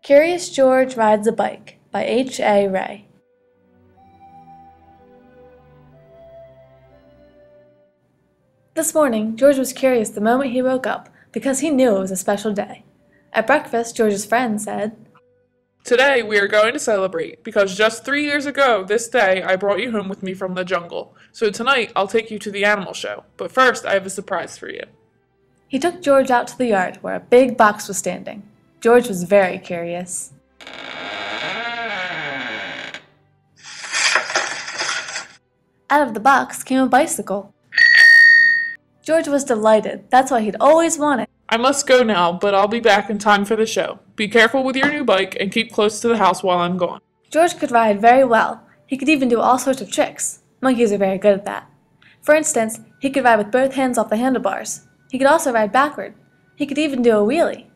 Curious George Rides a Bike by H.A. Rey. This morning, George was curious the moment he woke up because he knew it was a special day. At breakfast, George's friend said, "Today we are going to celebrate because just 3 years ago this day I brought you home with me from the jungle. So tonight I'll take you to the animal show, but first I have a surprise for you." He took George out to the yard where a big box was standing. George was very curious. Out of the box came a bicycle. George was delighted. That's what he'd always wanted. "I must go now, but I'll be back in time for the show. Be careful with your new bike and keep close to the house while I'm gone." George could ride very well. He could even do all sorts of tricks. Monkeys are very good at that. For instance, he could ride with both hands off the handlebars. He could also ride backward. He could even do a wheelie.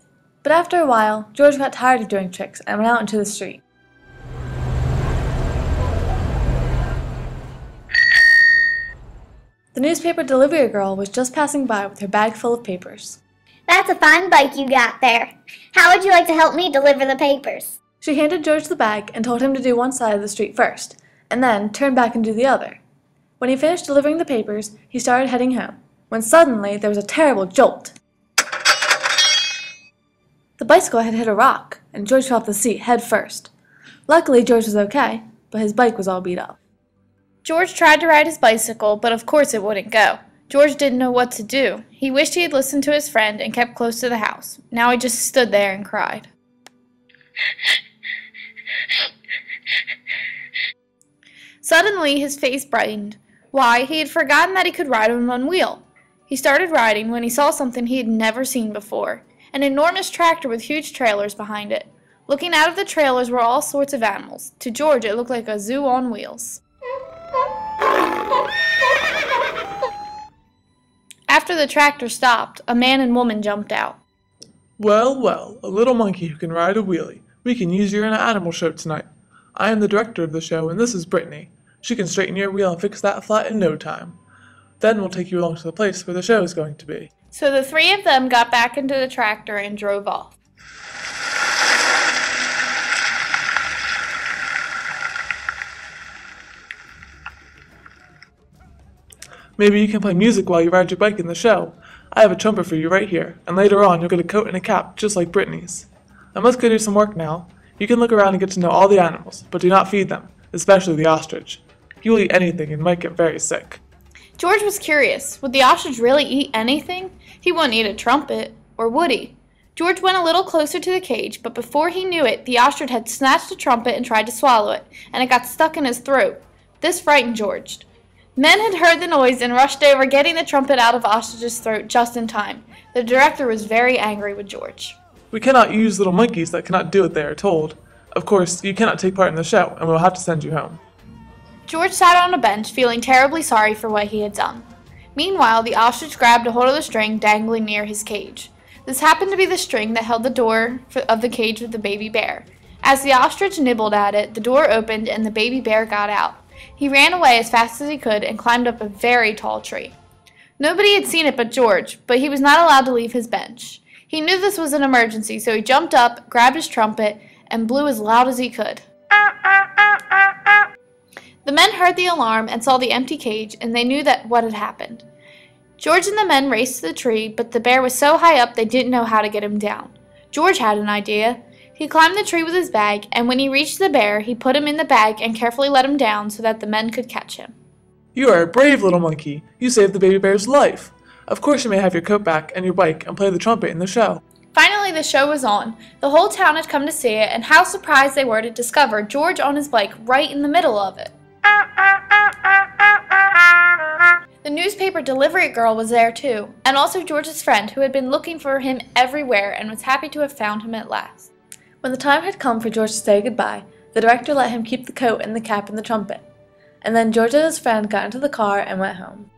But after a while, George got tired of doing tricks and went out into the street. The newspaper delivery girl was just passing by with her bag full of papers. "That's a fine bike you got there. How would you like to help me deliver the papers?" She handed George the bag and told him to do one side of the street first, and then turn back and do the other. When he finished delivering the papers, he started heading home, when suddenly there was a terrible jolt. The bicycle had hit a rock, and George fell off the seat head first. Luckily, George was okay, but his bike was all beat up. George tried to ride his bicycle, but of course it wouldn't go. George didn't know what to do. He wished he had listened to his friend and kept close to the house. Now he just stood there and cried. Suddenly his face brightened. Why, he had forgotten that he could ride on one wheel. He started riding when he saw something he had never seen before. An enormous tractor with huge trailers behind it. Looking out of the trailers were all sorts of animals. To George it looked like a zoo on wheels. After the tractor stopped, a man and woman jumped out. "Well, well, a little monkey who can ride a wheelie. We can use you in an animal show tonight. I am the director of the show, and this is Brittany. She can straighten your wheel and fix that flat in no time. Then we'll take you along to the place where the show is going to be." So the three of them got back into the tractor and drove off. "Maybe you can play music while you ride your bike in the show. I have a trumpet for you right here, and later on you'll get a coat and a cap just like Brittany's. I must go do some work now. You can look around and get to know all the animals, but do not feed them, especially the ostrich. He will eat anything and might get very sick." George was curious. Would the ostrich really eat anything? He wouldn't eat a trumpet, or would he? George went a little closer to the cage, but before he knew it, the ostrich had snatched a trumpet and tried to swallow it, and it got stuck in his throat. This frightened George. Men had heard the noise and rushed over, getting the trumpet out of Ostrich's throat just in time. The director was very angry with George. "We cannot use little monkeys that cannot do what they are told. Of course, you cannot take part in the show, and we'll have to send you home." George sat on a bench, feeling terribly sorry for what he had done. Meanwhile, the ostrich grabbed a hold of the string dangling near his cage. This happened to be the string that held the door of the cage with the baby bear. As the ostrich nibbled at it, the door opened and the baby bear got out. He ran away as fast as he could and climbed up a very tall tree. Nobody had seen it but George, but he was not allowed to leave his bench. He knew this was an emergency, so he jumped up, grabbed his trumpet, and blew as loud as he could. The men heard the alarm and saw the empty cage, and they knew what had happened. George and the men raced to the tree, but the bear was so high up they didn't know how to get him down. George had an idea. He climbed the tree with his bag, and when he reached the bear, he put him in the bag and carefully let him down so that the men could catch him. "You are a brave little monkey. You saved the baby bear's life. Of course you may have your coat back and your bike and play the trumpet in the show." Finally, the show was on. The whole town had come to see it, and how surprised they were to discover George on his bike right in the middle of it. The newspaper delivery girl was there too, and also George's friend, who had been looking for him everywhere and was happy to have found him at last. When the time had come for George to say goodbye, the director let him keep the coat and the cap and the trumpet. And then George and his friend got into the car and went home.